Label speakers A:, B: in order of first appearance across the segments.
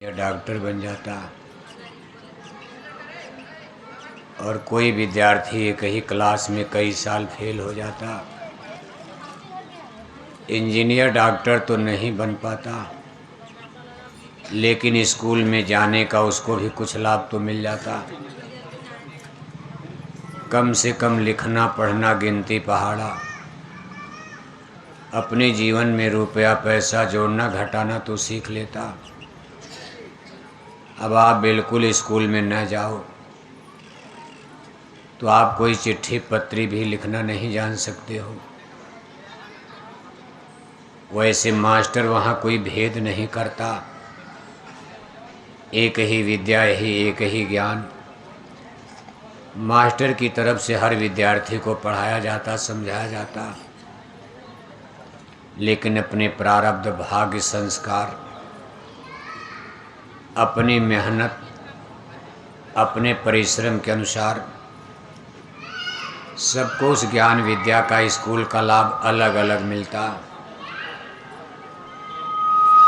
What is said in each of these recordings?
A: या डॉक्टर बन जाता। और कोई विद्यार्थी एक ही क्लास में कई साल फेल हो जाता। इंजीनियर डॉक्टर तो नहीं बन पाता, लेकिन स्कूल में जाने का उसको भी कुछ लाभ तो मिल जाता। कम से कम लिखना पढ़ना गिनती पहाड़ा, अपने जीवन में रुपया पैसा जोड़ना घटाना तो सीख लेता। अब आप बिल्कुल स्कूल में न जाओ तो आप कोई चिट्ठी पत्री भी लिखना नहीं जान सकते हो। वैसे मास्टर वहाँ कोई भेद नहीं करता, एक ही विद्या ही एक ही ज्ञान। मास्टर की तरफ से हर विद्यार्थी को पढ़ाया जाता, समझाया जाता, लेकिन अपने प्रारब्ध भाग्य संस्कार, अपनी मेहनत, अपने परिश्रम के अनुसार सबको उस ज्ञान विद्या का स्कूल का लाभ अलग अलग मिलता।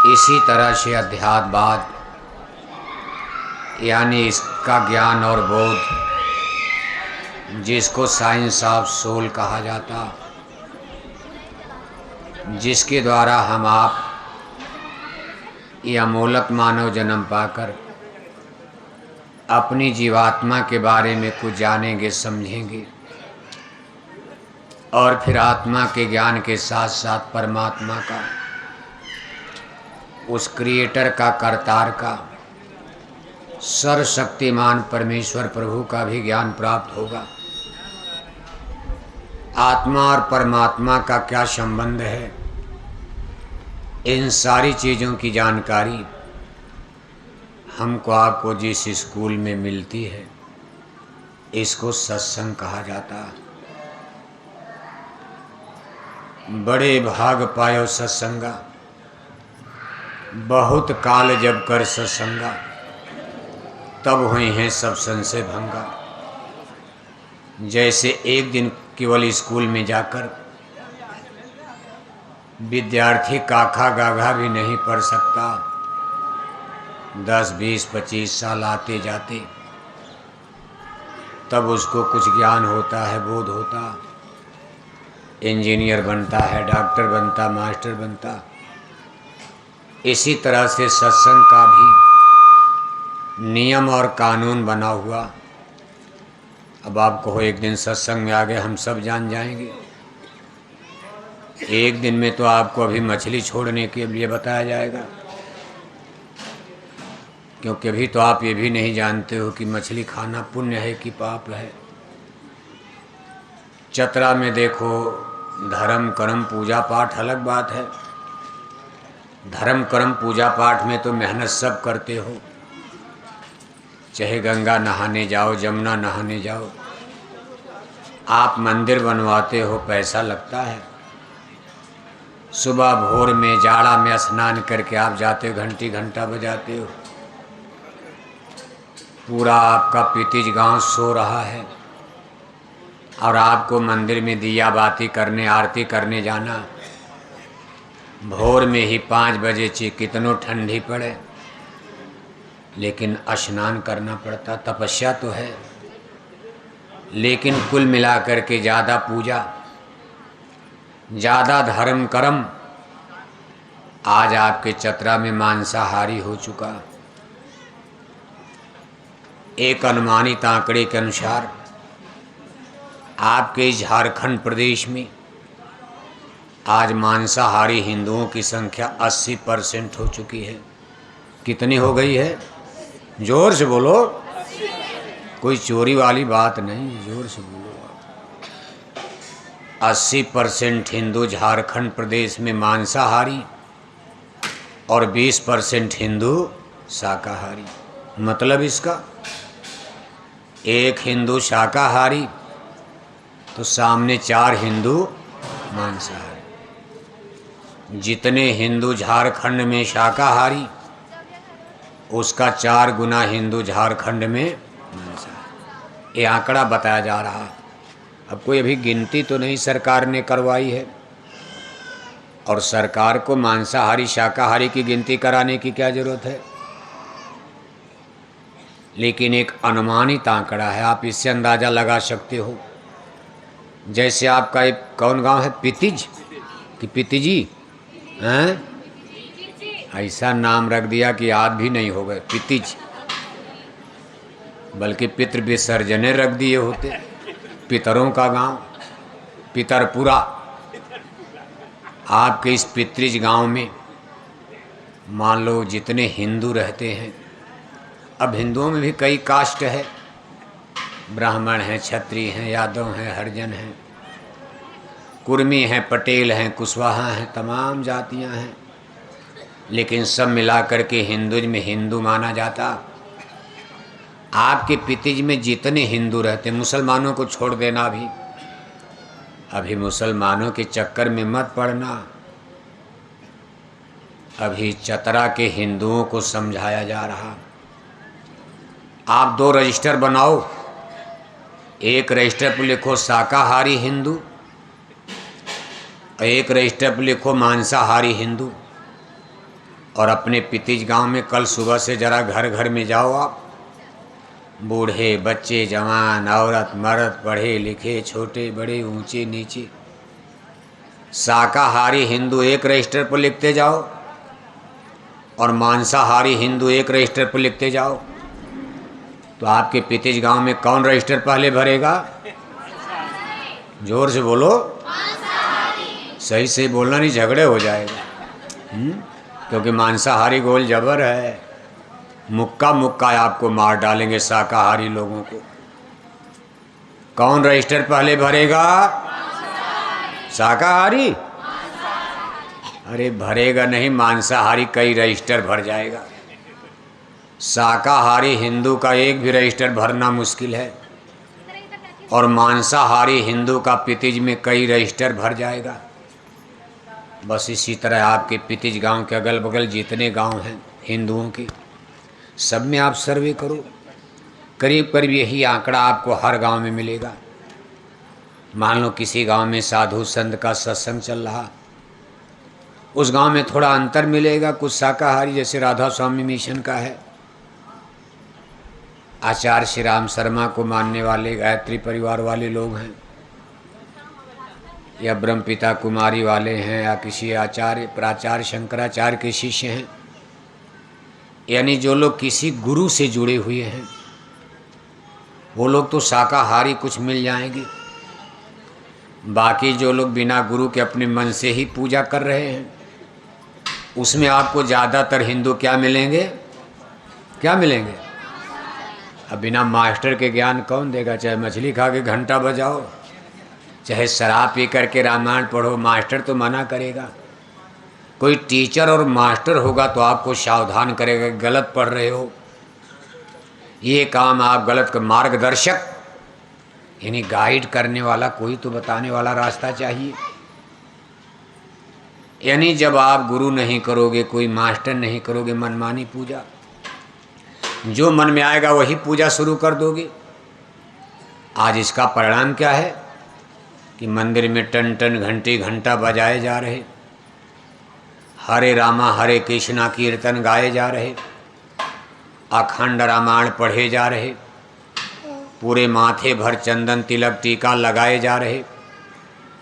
A: इसी तरह से अध्यात्मवाद यानी इसका ज्ञान और बोध, जिसको साइंस ऑफ सोल कहा जाता, जिसके द्वारा हम आप ये अमूलक मानव जन्म पाकर अपनी जीवात्मा के बारे में कुछ जानेंगे, समझेंगे, और फिर आत्मा के ज्ञान के साथ साथ परमात्मा का, उस क्रिएटर का, करतार का, सर्वशक्तिमान परमेश्वर प्रभु का भी ज्ञान प्राप्त होगा। आत्मा और परमात्मा का क्या संबंध है, इन सारी चीज़ों की जानकारी हमको आपको जिस स्कूल में मिलती है, इसको सत्संग कहा जाता। बड़े भाग पायो सत्संगा, बहुत काल जब कर सत्संगा, तब हुए हैं सब संशय भंगा। जैसे एक दिन केवल स्कूल में जाकर विद्यार्थी काखा गाघा भी नहीं पढ़ सकता, 10, 20, 25 साल आते जाते तब उसको कुछ ज्ञान होता है, बोध होता, इंजीनियर बनता है, डॉक्टर बनता, मास्टर बनता। इसी तरह से सत्संग का भी नियम और कानून बना हुआ। अब आप कहो एक दिन सत्संग में आ गए हम सब जान जाएंगे। एक दिन में तो आपको अभी मछली छोड़ने के लिए बताया जाएगा, क्योंकि अभी तो आप ये भी नहीं जानते हो कि मछली खाना पुण्य है कि पाप है। चतरा में देखो, धर्म कर्म पूजा पाठ अलग बात है। धर्म कर्म पूजा पाठ में तो मेहनत सब करते हो, चाहे गंगा नहाने जाओ, जमुना नहाने जाओ, आप मंदिर बनवाते हो, पैसा लगता है। सुबह भोर में जाड़ा में स्नान करके आप जाते हो, घंटी घंटा बजाते हो, पूरा आपका पितिज गांव सो रहा है और आपको मंदिर में दिया बाती करने, आरती करने जाना। भोर में ही 5 बजे कितनों ठंडी पड़े, लेकिन स्नान करना पड़ता। तपस्या तो है, लेकिन कुल मिलाकर के ज़्यादा पूजा, ज़्यादा धर्म कर्म आज आपके चतरा में मांसाहारी हो चुका। एक अनुमानित आंकड़े के अनुसार आपके झारखंड प्रदेश में आज मांसाहारी हिंदुओं की संख्या 80% हो चुकी है। कितनी हो गई है? जोर से बोलो, कोई चोरी वाली बात नहीं, जोर से बोलो। 80% हिंदू झारखंड प्रदेश में मांसाहारी और 20% हिंदू शाकाहारी। मतलब इसका एक हिंदू शाकाहारी तो सामने 4 हिंदू मांसाहारी। जितने हिंदू झारखंड में शाकाहारी, उसका 4 गुना हिंदू झारखंड में मांसाहारी। ये आंकड़ा बताया जा रहा। अब कोई अभी गिनती तो नहीं सरकार ने करवाई है, और सरकार को मांसाहारी शाकाहारी की गिनती कराने की क्या जरूरत है। लेकिन एक अनुमानित आंकड़ा है, आप इससे अंदाज़ा लगा सकते हो। जैसे आपका एक कौन गांव है, पितिज कि पितिजी हैं, ऐसा नाम रख दिया कि याद भी नहीं हो गए, पितिज, बल्कि पितृ विसर्जने रख दिए होते। पितरों का गांव, पितरपुरा। आपके इस पितृज गांव में मान लो जितने हिंदू रहते हैं, अब हिंदुओं में भी कई कास्ट है, ब्राह्मण हैं, क्षत्रिय हैं, यादव हैं, हरिजन हैं, कुर्मी हैं, पटेल हैं, कुशवाहा हैं, तमाम जातियां हैं, लेकिन सब मिला करके हिंदुज में हिंदू माना जाता। आपके पितिज में जितने हिंदू रहते, मुसलमानों को छोड़ देना, अभी मुसलमानों के चक्कर में मत पड़ना। अभी चतरा के हिंदुओं को समझाया जा रहा। आप 2 रजिस्टर बनाओ, एक रजिस्टर पर लिखो शाकाहारी हिंदू, एक रजिस्टर पर लिखो मांसाहारी हिंदू। और अपने पितिज गांव में कल सुबह से जरा घर घर में जाओ आप, बूढ़े बच्चे जवान औरत मर्द, पढ़े लिखे छोटे बड़े ऊंचे नीचे, शाकाहारी हिंदू एक रजिस्टर पर लिखते जाओ और मांसाहारी हिंदू एक रजिस्टर पर लिखते जाओ। तो आपके पितिज गांव में कौन रजिस्टर पहले भरेगा? जोर से बोलो, सही से बोलना, नहीं झगड़े हो जाएगा। क्योंकि मांसाहारी गोल जबर है, मुक्का मुक्का आपको मार डालेंगे शाकाहारी लोगों को। कौन रजिस्टर पहले भरेगा? शाकाहारी? अरे भरेगा नहीं, मांसाहारी कई रजिस्टर भर जाएगा। शाकाहारी हिंदू का एक भी रजिस्टर भरना मुश्किल है, और मांसाहारी हिंदू का पितिज में कई रजिस्टर भर जाएगा। बस इसी तरह आपके पितिज गांव के अगल बगल जितने गांव हैं हिंदुओं के, सब में आप सर्वे करो, करीब करीब यही आंकड़ा आपको हर गांव में मिलेगा। मान लो किसी गांव में साधु संत का सत्संग चल रहा, उस गांव में थोड़ा अंतर मिलेगा, कुछ शाकाहारी, जैसे राधा स्वामी मिशन का है, आचार्य श्री राम शर्मा को मानने वाले गायत्री परिवार वाले लोग हैं, या ब्रह्मपिता कुमारी वाले हैं, या किसी आचार्य प्राचार्य शंकराचार्य के शिष्य हैं, यानी जो लोग किसी गुरु से जुड़े हुए हैं, वो लोग तो शाकाहारी कुछ मिल जाएंगे। बाकी जो लोग बिना गुरु के अपने मन से ही पूजा कर रहे हैं, उसमें आपको ज़्यादातर हिंदू क्या मिलेंगे? क्या मिलेंगे? अब बिना मास्टर के ज्ञान कौन देगा? चाहे मछली खा के घंटा बजाओ, चाहे शराब पी करके रामायण पढ़ो, मास्टर तो मना करेगा। कोई टीचर और मास्टर होगा तो आपको सावधान करेगा, गलत पढ़ रहे हो, ये काम आप गलत कर, मार्गदर्शक यानी गाइड करने वाला कोई तो बताने वाला रास्ता चाहिए। यानी जब आप गुरु नहीं करोगे, कोई मास्टर नहीं करोगे, मनमानी पूजा, जो मन में आएगा वही पूजा शुरू कर दोगे। आज इसका परिणाम क्या है कि मंदिर में टन टन घंटी घंटा बजाए जा रहे, हरे रामा हरे कृष्णा कीर्तन गाए जा रहे, अखंड रामायण पढ़े जा रहे, पूरे माथे भर चंदन तिलक टीका लगाए जा रहे,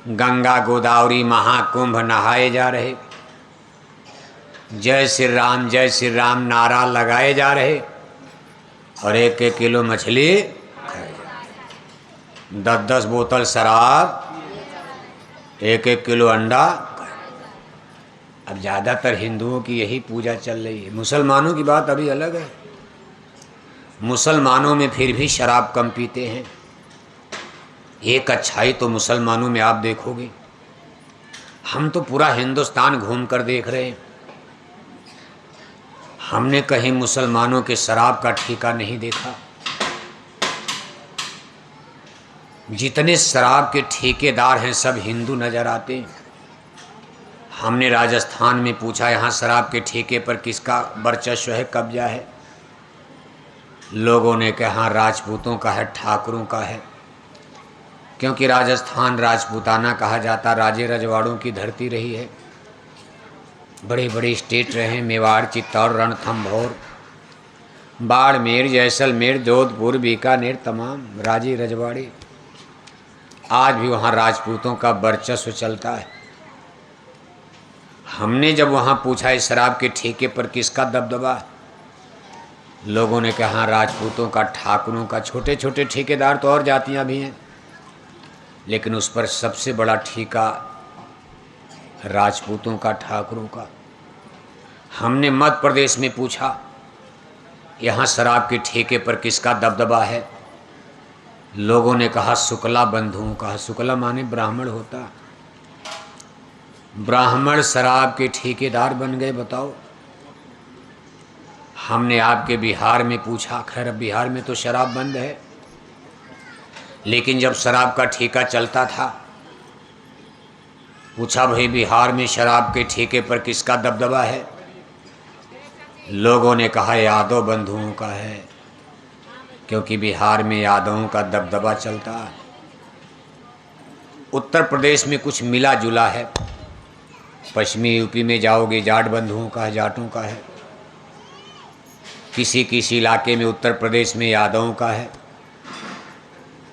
A: गंगा गोदावरी महाकुंभ नहाए जा रहे, जय श्री राम नारा लगाए जा रहे, और 1-1 किलो मछली, 10-10 बोतल शराब, 1-1 किलो अंडा। अब ज़्यादातर हिंदुओं की यही पूजा चल रही है। मुसलमानों की बात अभी अलग है, मुसलमानों में फिर भी शराब कम पीते हैं। एक अच्छाई तो मुसलमानों में आप देखोगे, हम तो पूरा हिंदुस्तान घूम कर देख रहे हैं, हमने कहीं मुसलमानों के शराब का ठेका नहीं देखा। जितने शराब के ठेकेदार हैं सब हिंदू नजर आते हैं। हमने राजस्थान में पूछा, यहाँ शराब के ठेके पर किसका वर्चस्व है, कब्जा है? लोगों ने कहा राजपूतों का है, ठाकुरों का है, क्योंकि राजस्थान राजपूताना कहा जाता, राजे रजवाड़ों की धरती रही है। बड़े बड़े स्टेट रहे, मेवाड़, चित्तौड़, रणथंभौर, बाड़मेर, जैसलमेर, जोधपुर, बीकानेर, तमाम राजी रजवाड़ी, आज भी वहाँ राजपूतों का वर्चस्व चलता है। हमने जब वहाँ पूछा इस शराब के ठेके पर किसका दबदबा है, लोगों ने कहा राजपूतों का, ठाकुरों का। छोटे छोटे ठेकेदार तो और जातियाँ भी हैं, लेकिन उस पर सबसे बड़ा ठेका राजपूतों का, ठाकुरों का। हमने मध्य प्रदेश में पूछा यहाँ शराब के ठेके पर किसका दबदबा है, लोगों ने कहा शुक्ला बंधुओं का। शुक्ला माने ब्राह्मण होता, ब्राह्मण शराब के ठेकेदार बन गए, बताओ। हमने आपके बिहार में पूछा, खैर बिहार में तो शराब बंद है, लेकिन जब शराब का ठेका चलता था, पूछा भाई बिहार में शराब के ठेके पर किसका दबदबा है, लोगों ने कहा यादव बंधुओं का है, क्योंकि बिहार में यादवों का दबदबा चलता है। उत्तर प्रदेश में कुछ मिला जुला है, पश्चिमी यूपी में जाओगे जाट बंधुओं का है, जाटों का है। किसी किसी इलाके में उत्तर प्रदेश में यादवों का है,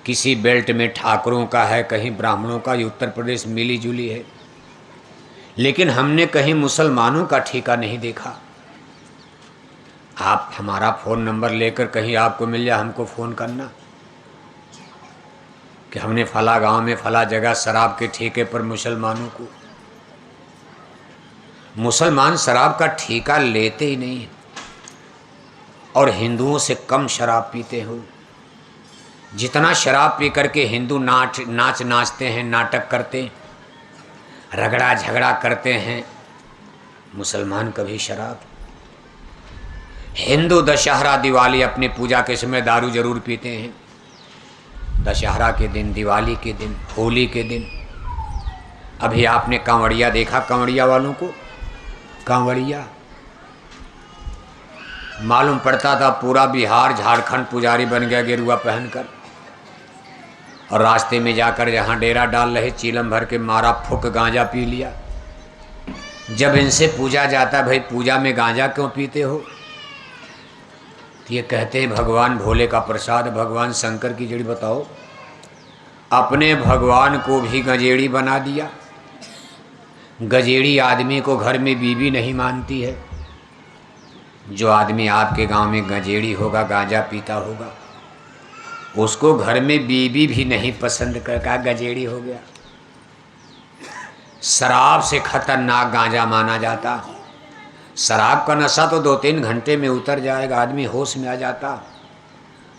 A: किसी बेल्ट में ठाकुरों का है, कहीं ब्राह्मणों का। ये उत्तर प्रदेश मिली जुली है, लेकिन हमने कहीं मुसलमानों का ठेका नहीं देखा। आप हमारा फ़ोन नंबर लेकर कहीं आपको मिल जाए, हमको फ़ोन करना कि हमने फला गांव में फला जगह शराब के ठेके पर मुसलमानों को। मुसलमान शराब का ठेका लेते ही नहीं हैं, और हिंदुओं से कम शराब पीते हो। जितना शराब पी करके हिंदू नाचते हैं, नाटक करते हैं, रगड़ा झगड़ा करते हैं, मुसलमान कभी शराब। हिंदू दशहरा दिवाली अपनी पूजा के समय दारू जरूर पीते हैं, दशहरा के दिन, दिवाली के दिन, होली के दिन। अभी आपने कांवड़िया देखा, कांवड़िया वालों को, कांवड़िया मालूम पड़ता था पूरा बिहार झारखंड पुजारी बन गया गेरुआ पहनकर, और रास्ते में जाकर जहाँ डेरा डाल रहे चीलम भर के मारा फुक गांजा पी लिया। जब इनसे पूछा जाता भाई पूजा में गांजा क्यों पीते हो, तो ये कहते हैं भगवान भोले का प्रसाद, भगवान शंकर की जड़ी। बताओ, अपने भगवान को भी गजेड़ी बना दिया। गजेड़ी आदमी को घर में बीवी नहीं मानती है। जो आदमी आपके गांव में गजेड़ी होगा, गांजा पीता होगा, उसको घर में बीवी भी नहीं पसंद करता, गजेड़ी हो गया। शराब से खतरनाक गांजा माना जाता। शराब का नशा तो 2-3 घंटे में उतर जाएगा, आदमी होश में आ जाता।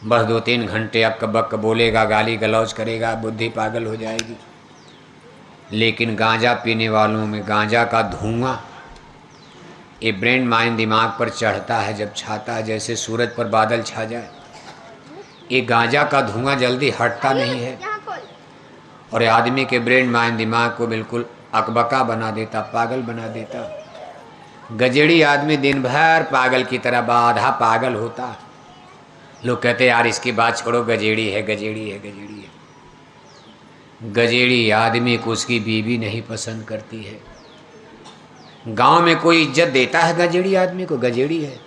A: बस 2-3 घंटे अक्क बक्क बोलेगा, गाली गलौज करेगा, बुद्धि पागल हो जाएगी। लेकिन गांजा पीने वालों में गांजा का धुआं, ये ब्रेन माइंड दिमाग पर चढ़ता है, जब छाता है जैसे सूरज पर बादल छा जाए। ये गांजा का धुआं जल्दी हटता नहीं है, और आदमी के ब्रेन माइंड दिमाग को बिल्कुल अकबका बना देता, पागल बना देता। गजेड़ी आदमी दिन भर पागल की तरह आधा पागल होता। लोग कहते यार इसकी बात छोड़ो, गजेड़ी है, गजेड़ी है, गजेड़ी है। गजेड़ी आदमी को उसकी बीवी नहीं पसंद करती है। गांव में कोई इज्जत देता है गजेड़ी आदमी को, गजेड़ी है।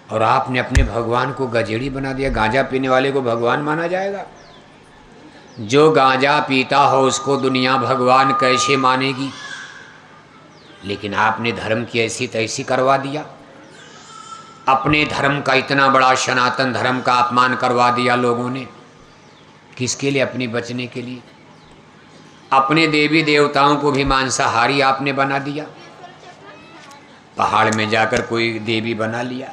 A: और आपने अपने भगवान को गजेड़ी बना दिया। गांजा पीने वाले को भगवान माना जाएगा? जो गांजा पीता हो उसको दुनिया भगवान कैसे मानेगी? लेकिन आपने धर्म की ऐसी तैसी करवा दिया। अपने धर्म का इतना बड़ा सनातन धर्म का अपमान करवा दिया लोगों ने। किसके लिए? अपने बचने के लिए। अपने देवी देवताओं को भी मांसाहारी आपने बना दिया। पहाड़ में जाकर कोई देवी बना लिया।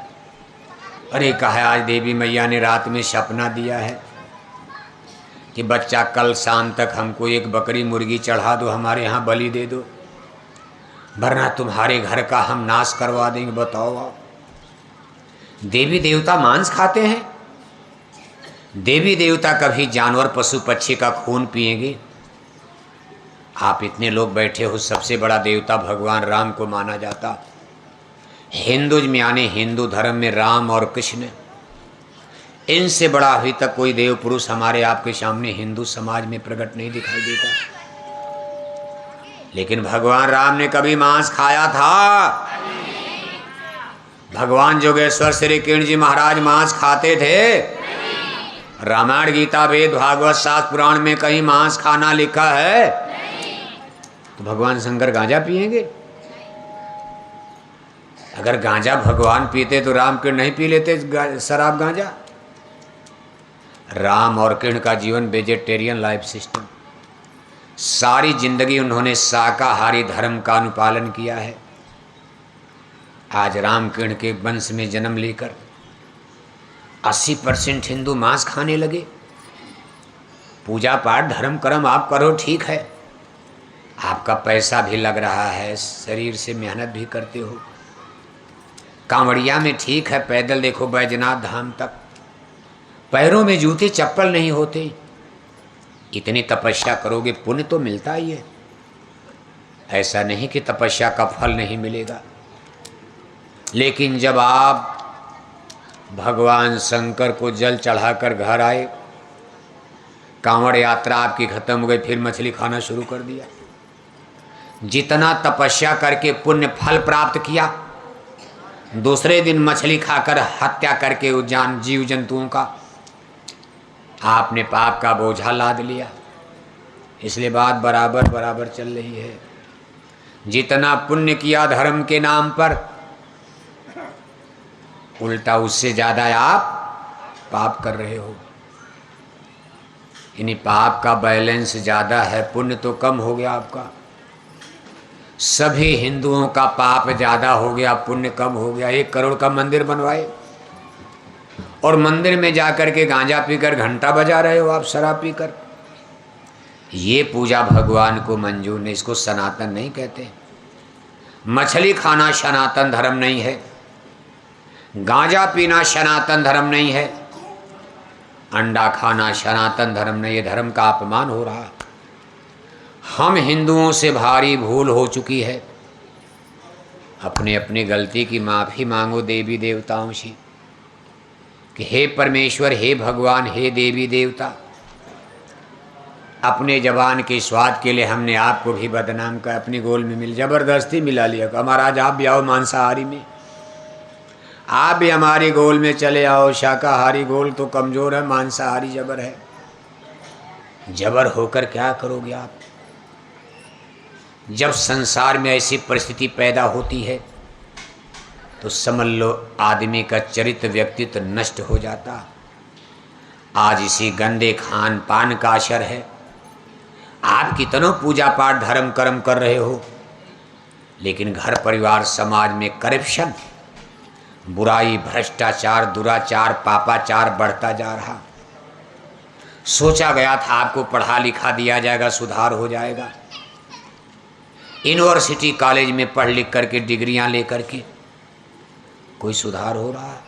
A: अरे कहा आज देवी मैया ने रात में सपना दिया है कि बच्चा कल शाम तक हमको एक बकरी मुर्गी चढ़ा दो, हमारे यहाँ बलि दे दो, वरना तुम्हारे घर का हम नाश करवा देंगे। बताओ आप, देवी देवता मांस खाते हैं? देवी देवता कभी जानवर पशु पक्षी का खून पिएंगे? आप इतने लोग बैठे हो, सबसे बड़ा देवता भगवान राम को माना जाता। हिंदू में यानी हिंदू धर्म में राम और कृष्ण, इनसे बड़ा अभी तक कोई देव पुरुष हमारे आपके सामने हिंदू समाज में प्रकट नहीं दिखाई देता। लेकिन भगवान राम ने कभी मांस खाया था? भगवान जोगेश्वर श्री किरण जी महाराज मांस खाते थे? रामायण गीता वेद भागवत शास्त्र पुराण में कहीं मांस खाना लिखा है? तो भगवान शंकर गांजा पिएंगे? अगर गांजा भगवान पीते तो राम कृष्ण नहीं पी लेते शराब गांजा। राम और कृष्ण का जीवन वेजिटेरियन लाइफ सिस्टम, सारी जिंदगी उन्होंने शाकाहारी धर्म का अनुपालन किया है। आज राम कृष्ण के वंश में जन्म लेकर 80% हिंदू मांस खाने लगे। पूजा पाठ धर्म कर्म आप करो, ठीक है, आपका पैसा भी लग रहा है, शरीर से मेहनत भी करते हो। कांवड़िया में ठीक है, पैदल देखो बैजनाथ धाम तक, पैरों में जूते चप्पल नहीं होते। इतनी तपस्या करोगे पुण्य तो मिलता ही है, ऐसा नहीं कि तपस्या का फल नहीं मिलेगा। लेकिन जब आप भगवान शंकर को जल चढ़ाकर घर आए, कांवड़ यात्रा आपकी खत्म हो गई, फिर मछली खाना शुरू कर दिया। जितना तपस्या करके पुण्य फल प्राप्त किया, दूसरे दिन मछली खाकर हत्या करके उस जीव जंतुओं का आपने पाप का बोझा लाद लिया। इसलिए बात बराबर बराबर चल रही है। जितना पुण्य किया धर्म के नाम पर, उल्टा उससे ज़्यादा आप पाप कर रहे हो। यानी पाप का बैलेंस ज़्यादा है, पुण्य तो कम हो गया आपका। सभी हिंदुओं का पाप ज़्यादा हो गया, पुण्य कम हो गया। 1 करोड़ का मंदिर बनवाए और मंदिर में जाकर के गांजा पीकर घंटा बजा रहे हो आप, शराब पीकर। ये पूजा भगवान को मंजूर नहीं, इसको सनातन नहीं कहते। मछली खाना सनातन धर्म नहीं है, गांजा पीना सनातन धर्म नहीं है, अंडा खाना सनातन धर्म नहीं है। धर्म का अपमान हो रहा। हम हिंदुओं से भारी भूल हो चुकी है। अपने अपनी गलती की माफ़ी मांगो देवी देवताओं से कि हे परमेश्वर, हे भगवान, हे देवी देवता, अपने जबान के स्वाद के लिए हमने आपको भी बदनाम कर अपनी गोल में ज़बरदस्ती मिला लिया। हमारा आज आप भी आओ मांसाहारी में, आप भी हमारी गोल में चले आओ। शाकाहारी गोल तो कमज़ोर है, मांसाहारी जबर है। जबर होकर क्या करोगे आप? जब संसार में ऐसी परिस्थिति पैदा होती है तो समझ लो आदमी का चरित्र व्यक्तित्व नष्ट हो जाता। आज इसी गंदे खान पान का असर है। आप कितनों पूजा पाठ धर्म कर्म कर रहे हो, लेकिन घर परिवार समाज में करप्शन, बुराई, भ्रष्टाचार, दुराचार, पापाचार बढ़ता जा रहा। सोचा गया था आपको पढ़ा लिखा दिया जाएगा, सुधार हो जाएगा। यूनिवर्सिटी कॉलेज में पढ़ लिख करके डिग्रियां लेकर के कोई सुधार हो रहा है?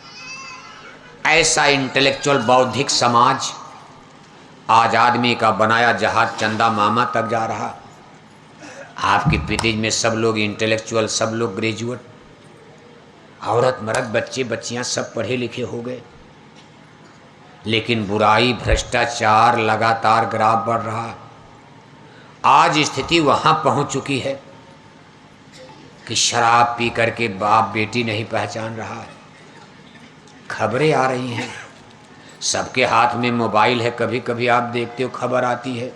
A: ऐसा इंटेलेक्चुअल बौद्धिक समाज आज आदमी का बनाया जहाज चंदा मामा तक जा रहा। आपकी पितिज में सब लोग इंटेलेक्चुअल, सब लोग ग्रेजुएट, औरत मर्द बच्चे बच्चियां सब पढ़े लिखे हो गए, लेकिन बुराई भ्रष्टाचार लगातार ग्राफ बढ़ रहा। आज स्थिति वहां पहुंच चुकी है कि शराब पी करके बाप बेटी नहीं पहचान रहा है। खबरें आ रही हैं, सबके हाथ में मोबाइल है, कभी कभी आप देखते हो खबर आती है,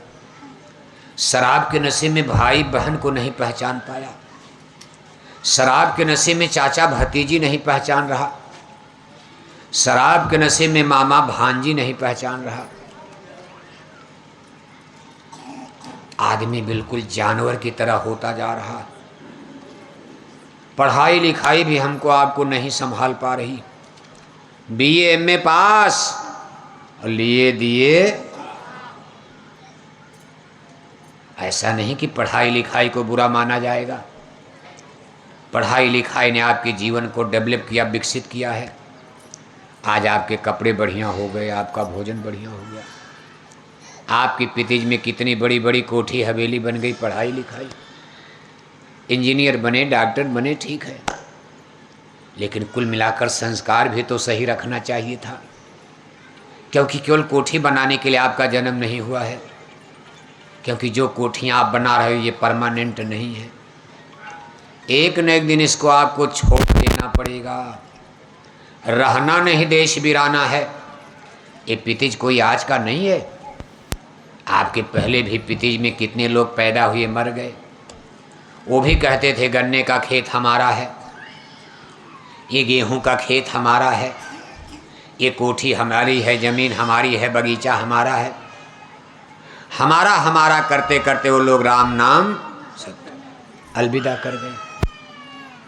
A: शराब के नशे में भाई बहन को नहीं पहचान पाया, शराब के नशे में चाचा भतीजी नहीं पहचान रहा, शराब के नशे में मामा भांजी नहीं पहचान रहा। आदमी बिल्कुल जानवर की तरह होता जा रहा। पढ़ाई लिखाई भी हमको आपको नहीं संभाल पा रही। बीए एमए पास और लिए दिए। ऐसा नहीं कि पढ़ाई लिखाई को बुरा माना जाएगा। पढ़ाई लिखाई ने आपके जीवन को डेवलप किया, विकसित किया है। आज आपके कपड़े बढ़िया हो गए, आपका भोजन बढ़िया हो गया, आपकी पितिज में कितनी बड़ी बड़ी कोठी हवेली बन गई, पढ़ाई लिखाई, इंजीनियर बने, डॉक्टर बने, ठीक है, लेकिन कुल मिलाकर संस्कार भी तो सही रखना चाहिए था। क्योंकि केवल कोठी बनाने के लिए आपका जन्म नहीं हुआ है, क्योंकि जो कोठियाँ आप बना रहे हो ये परमानेंट नहीं है। एक न एक दिन इसको आपको छोड़ देना पड़ेगा। रहना नहीं देश वीराना है। ये पितिज कोई आज का नहीं है। आपके पहले भी पितिज में कितने लोग पैदा हुए मर गए। वो भी कहते थे गन्ने का खेत हमारा है, ये गेहूं का खेत हमारा है, ये कोठी हमारी है, ज़मीन हमारी है, बगीचा हमारा है। हमारा हमारा करते करते वो लोग राम नाम अलविदा कर गए।